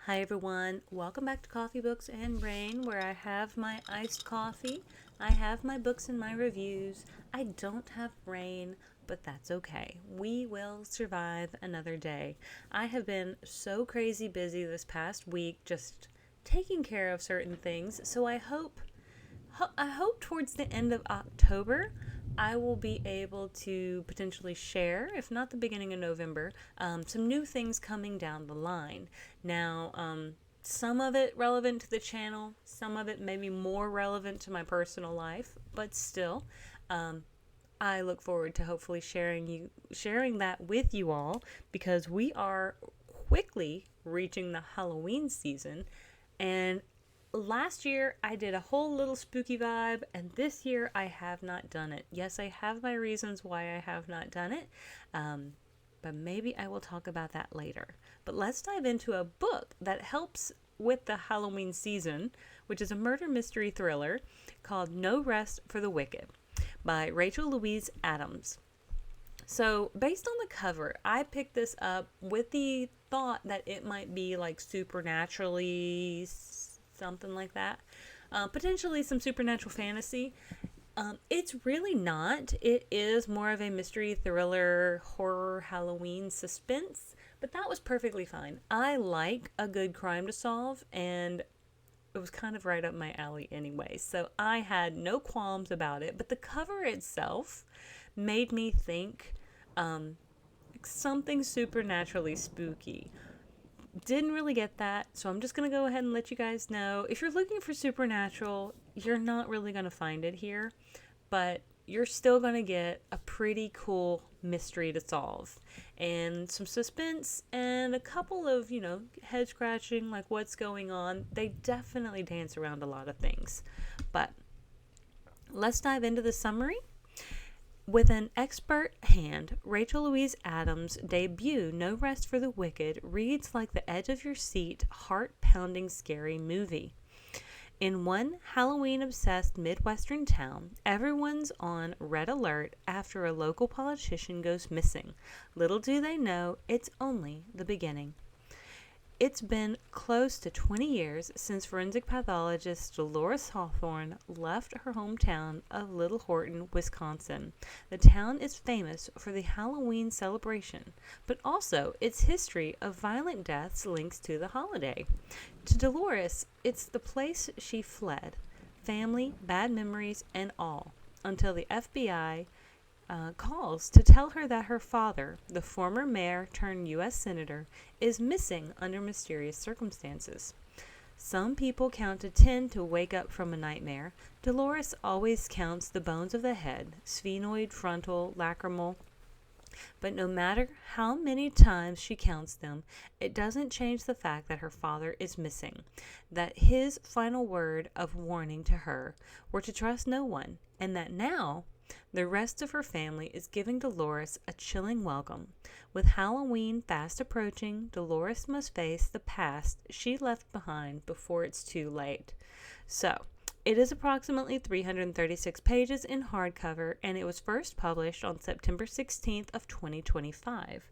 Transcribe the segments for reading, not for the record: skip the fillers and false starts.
Hi everyone, welcome back to Coffee, Books, and Rain, where I have my iced coffee, I have my books and my reviews. I don't have rain, but that's okay. We will survive another day. I have been so crazy busy this past week just taking care of certain things, so I hope towards the end of October I will be able to potentially share, if not the beginning of November, some new things coming down the line. Now, some of it relevant to the channel, some of it maybe more relevant to my personal life, but still, um, I look forward to hopefully sharing that with you all because we are quickly reaching the Halloween season, and last year I did a whole little spooky vibe, and this year I have not done it. Yes, I have my reasons why I have not done it, um, but maybe I will talk about that later. But let's dive into a book that helps with the Halloween season, which is a murder mystery thriller called No Rest for the Wicked by Rachel Louise Adams. So, based on the cover, I picked this up with the thought that it might be like supernaturally something like that. Potentially some supernatural fantasy. It's really not. It is more of a mystery thriller, horror, Halloween suspense, but that was perfectly fine. I like a good crime to solve, and it was kind of right up my alley anyway. So I had no qualms about it, but the cover itself made me think um, something supernaturally spooky. Didn't really get that, so I'm just going to go ahead and let you guys know. If you're looking for supernatural, you're not really going to find it here, but you're still going to get a pretty cool mystery to solve and some suspense and a couple of, head scratching, like what's going on. They definitely dance around a lot of things. But let's dive into the summary. With an expert hand, Rachel Louise Adams' debut, No Rest for the Wicked, reads like the edge of your seat, heart pounding, scary movie. In one Halloween obsessed Midwestern town, everyone's on red alert after a local politician goes missing. Little do they know, it's only the beginning. It's been close to 20 years since forensic pathologist Dolores Hawthorne left her hometown of Little Horton, Wisconsin. The town is famous for the Halloween celebration, but also its history of violent deaths links to the holiday. To Dolores, it's the place she fled, family, bad memories, and all, until the FBI calls to tell her that her father, the former mayor turned U.S. Senator, is missing under mysterious circumstances. Some people count to 10 to wake up from a nightmare. Dolores always counts the bones of the head, sphenoid, frontal, lacrimal. But no matter how many times she counts them, it doesn't change the fact that her father is missing, that his final word of warning to her were to trust no one, and that now the rest of her family is giving Dolores a chilling welcome. With Halloween fast approaching, Dolores must face the past she left behind before it's too late. So, it is approximately 336 pages in hardcover, and it was first published on September 16th of 2025.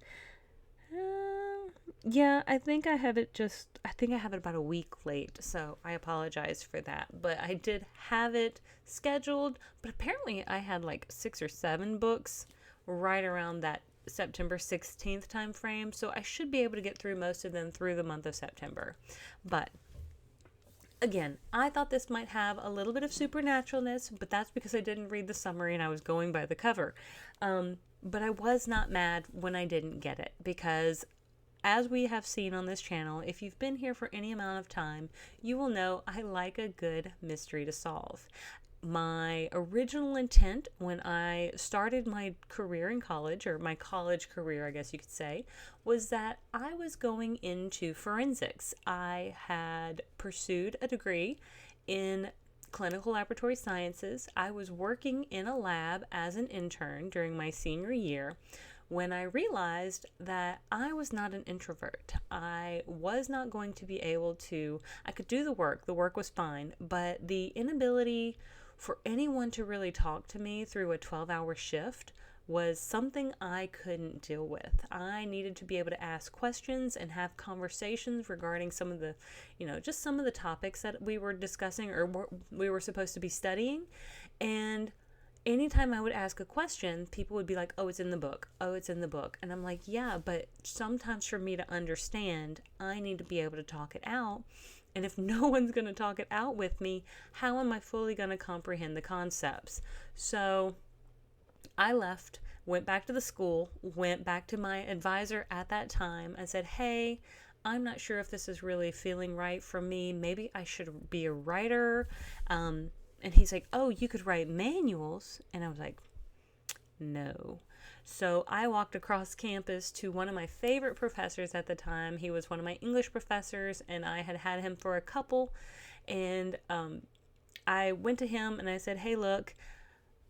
Yeah, I think I have it about a week late, so I apologize for that. But I did have it scheduled, but apparently I had like 6 or 7 books right around that September 16th time frame, so I should be able to get through most of them through the month of September. But again, I thought this might have a little bit of supernaturalness, but that's because I didn't read the summary and I was going by the cover. But I was not mad when I didn't get it because, as we have seen on this channel, if you've been here for any amount of time, you will know I like a good mystery to solve. My original intent when I started my career in college, or my college career, I guess you could say, was that I was going into forensics. I had pursued a degree in clinical laboratory sciences. I was working in a lab as an intern during my senior year when I realized that I was not an introvert. I was not going to be able to, I could do the work was fine, but the inability for anyone to really talk to me through a 12-hour shift was something I couldn't deal with. I needed to be able to ask questions and have conversations regarding some of the, just some of the topics that we were discussing or we were supposed to be studying. And anytime I would ask a question, people would be like, oh, it's in the book. Oh, it's in the book. And I'm like, yeah, but sometimes for me to understand, I need to be able to talk it out. And if no one's going to talk it out with me, how am I fully going to comprehend the concepts? So I left, went back to the school, went back to my advisor at that time and said, hey, I'm not sure if this is really feeling right for me. Maybe I should be a writer. And he's like, oh, you could write manuals. And I was like, no. So I walked across campus to one of my favorite professors at the time. He was one of my English professors, and I had had him for a couple. And I went to him and I said, hey, look,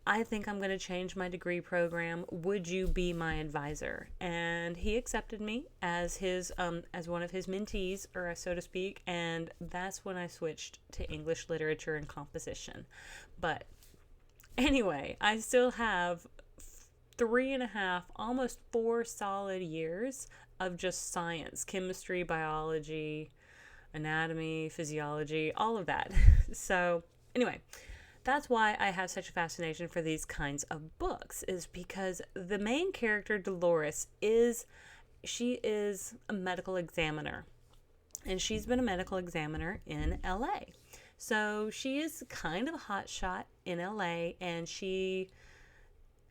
I think I'm going to change my degree program. Would you be my advisor? And he accepted me as his as one of his mentees, or so to speak. And that's when I switched to English literature and composition. But anyway, I still have 3.5, almost 4 solid years of just science, chemistry, biology, anatomy, physiology, all of that. So anyway, that's why I have such a fascination for these kinds of books, is because the main character, Dolores, she is a medical examiner, and she's been a medical examiner in LA. So she is kind of a hotshot in LA, and she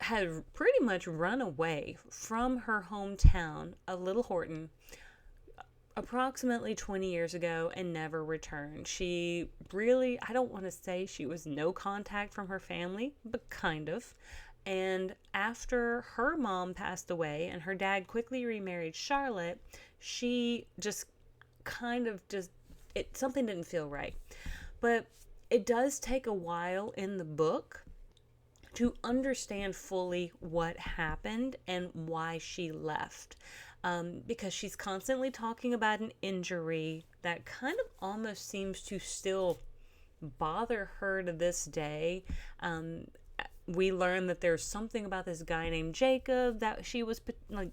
had pretty much run away from her hometown of Little Horton approximately 20 years ago and never returned. She really, I don't want to say she was no contact from her family, but kind of. And after her mom passed away and her dad quickly remarried Charlotte, she just something didn't feel right. But it does take a while in the book to understand fully what happened and why she left. Because she's constantly talking about an injury that kind of almost seems to still bother her to this day. We learn that there's something about this guy named Jacob that she was like,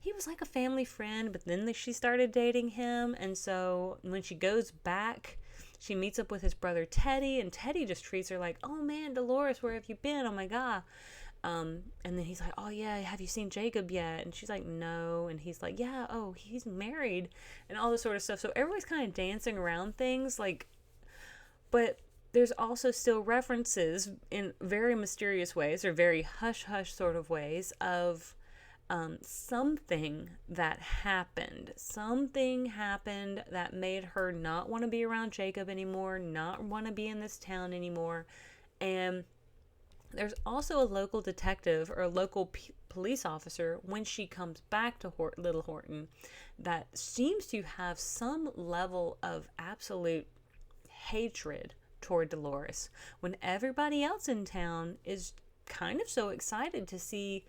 he was like a family friend, but then she started dating him. And so when she goes back, she meets up with his brother Teddy, and Teddy just treats her like, oh man, Dolores, where have you been? Oh my God. And then he's like, oh yeah, have you seen Jacob yet? And she's like, no. And he's like, yeah, oh, he's married, and all this sort of stuff. So everybody's kind of dancing around things, like, but there's also still references in very mysterious ways, or very hush-hush sort of ways, of something that happened. Something happened that made her not want to be around Jacob anymore, not want to be in this town anymore. And there's also a local detective, or a local police officer, when she comes back to Little Horton, that seems to have some level of absolute hatred toward Dolores, when everybody else in town is kind of so excited to see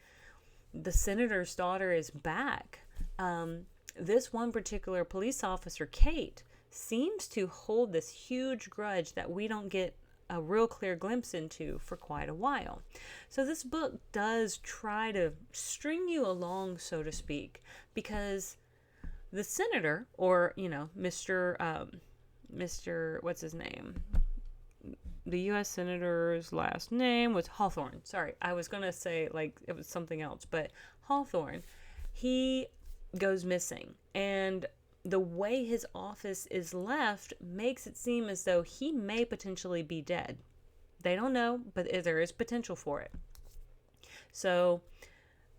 the senator's daughter is back. This one particular police officer, Kate, seems to hold this huge grudge that we don't get a real clear glimpse into for quite a while. So this book does try to string you along, so to speak, because the senator, or Mr. What's his name? The U.S. Senator's last name was Hawthorne. Sorry, I was going to say like it was something else, but Hawthorne, he goes missing. And the way his office is left makes it seem as though he may potentially be dead. They don't know, but there is potential for it. So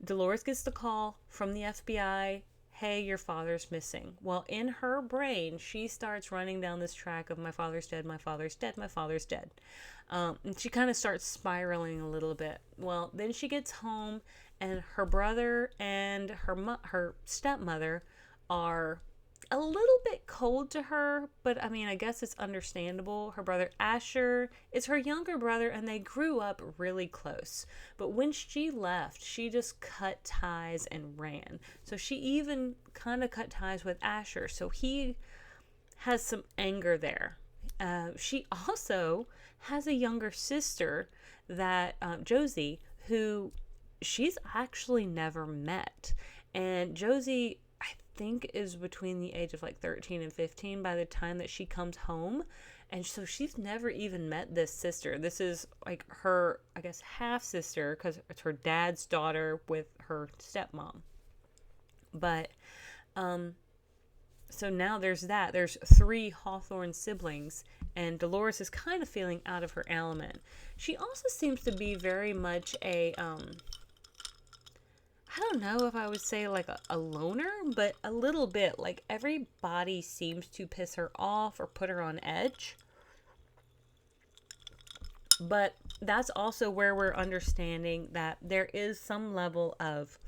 Dolores gets the call from the FBI, hey, your father's missing. Well, in her brain, she starts running down this track of my father's dead, my father's dead, my father's dead. And she kind of starts spiraling a little bit. Well, then she gets home, and her brother and her stepmother are a little bit cold to her, but I mean, I guess it's understandable. Her brother Asher is her younger brother, and they grew up really close. But when she left, she just cut ties and ran. So she even kind of cut ties with Asher. So he has some anger there. She also has a younger sister, that Josie, who she's actually never met. And Josie, I think, is between the age of like 13 and 15 by the time that she comes home. And so she's never even met this sister. This is like her, I guess, half sister, because it's her dad's daughter with her stepmom. But, so now there's that. There's 3 Hawthorne siblings, and Dolores is kind of feeling out of her element. She also seems to be very much a, I don't know if I would say like a loner, but a little bit. Like everybody seems to piss her off or put her on edge. But that's also where we're understanding that there is some level of,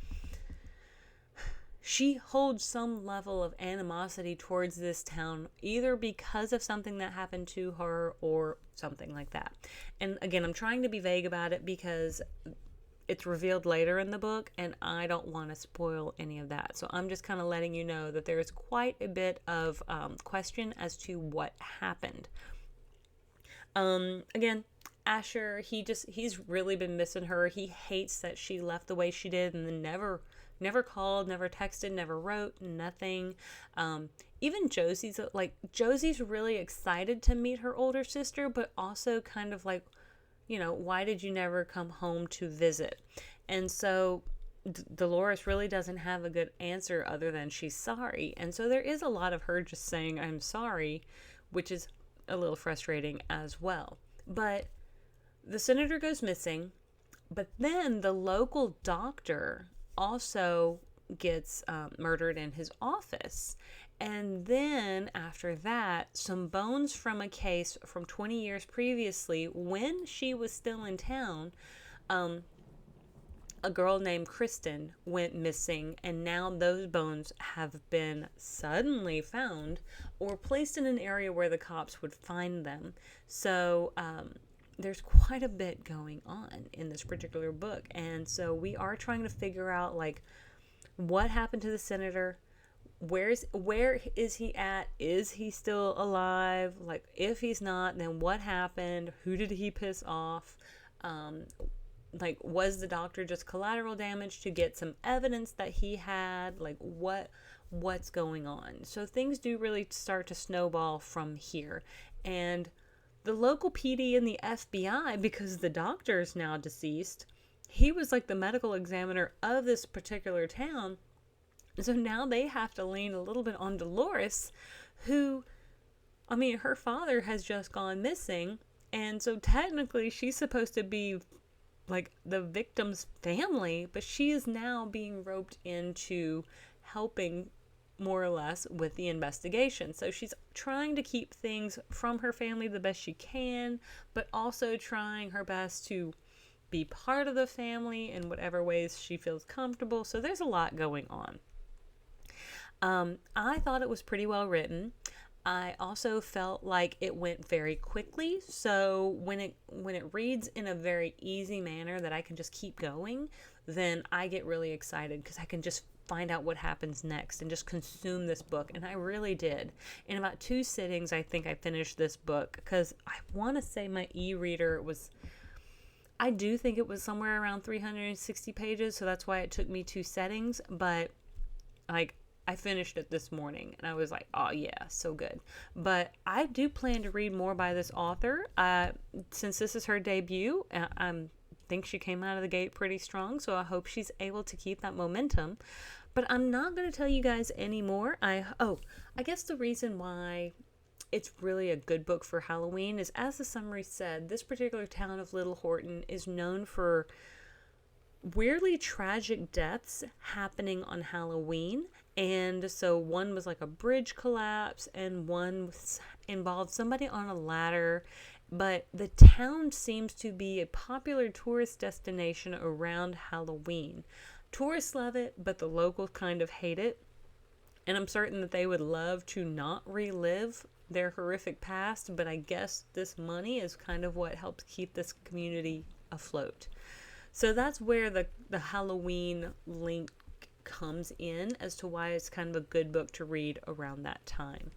she holds some level of animosity towards this town, either because of something that happened to her or something like that. And again, I'm trying to be vague about it because it's revealed later in the book, and I don't want to spoil any of that. So I'm just kind of letting you know that there is quite a bit of question as to what happened. Again, Asher, he's really been missing her. He hates that she left the way she did and then never called, never texted, never wrote, nothing. Even Josie's really excited to meet her older sister, but also kind of like, why did you never come home to visit? And so Dolores really doesn't have a good answer other than she's sorry. And so there is a lot of her just saying, I'm sorry, which is a little frustrating as well. But the senator goes missing, but then the local doctor also gets murdered in his office. And then after that, some bones from a case from 20 years previously, when she was still in town, a girl named Kristen went missing, and now those bones have been suddenly found or placed in an area where the cops would find them. So there's quite a bit going on in this particular book, and so we are trying to figure out like what happened to the senator. Where is he at? Is he still alive? Like, if he's not, then what happened? Who did he piss off? Like, was the doctor just collateral damage to get some evidence that he had? Like, what's going on? So things do really start to snowball from here. And the local PD and the FBI, because the doctor is now deceased, he was like the medical examiner of this particular town. So now they have to lean a little bit on Dolores, who, her father has just gone missing. And so technically she's supposed to be like the victim's family, but she is now being roped into helping more or less with the investigation. So she's trying to keep things from her family the best she can, but also trying her best to be part of the family in whatever ways she feels comfortable. So there's a lot going on. I thought it was pretty well written. I also felt like it went very quickly. So when it reads in a very easy manner that I can just keep going, then I get really excited because I can just find out what happens next and just consume this book. And I really did. In about 2 sittings, I think I finished this book, because I want to say my e-reader I do think it was somewhere around 360 pages. So that's why it took me 2 settings. But like, I finished it this morning and I was like, oh yeah, so good. But I do plan to read more by this author. Since this is her debut, I think she came out of the gate pretty strong, so I hope she's able to keep that momentum. But I'm not going to tell you guys any more. I guess the reason why it's really a good book for Halloween is, as the summary said, this particular town of Little Horton is known for weirdly tragic deaths happening on Halloween. And so one was like a bridge collapse, and one involved somebody on a ladder. But the town seems to be a popular tourist destination around Halloween. Tourists love it, but the locals kind of hate it. And I'm certain that they would love to not relive their horrific past, but I guess this money is kind of what helps keep this community afloat. So that's where the Halloween link comes in as to why it's kind of a good book to read around that time.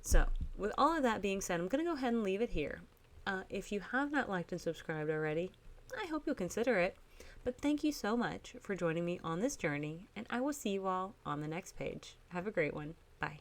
So with all of that being said, I'm going to go ahead and leave it here. If you have not liked and subscribed already, I hope you'll consider it. But thank you so much for joining me on this journey, and I will see you all on the next page. Have a great one. Bye.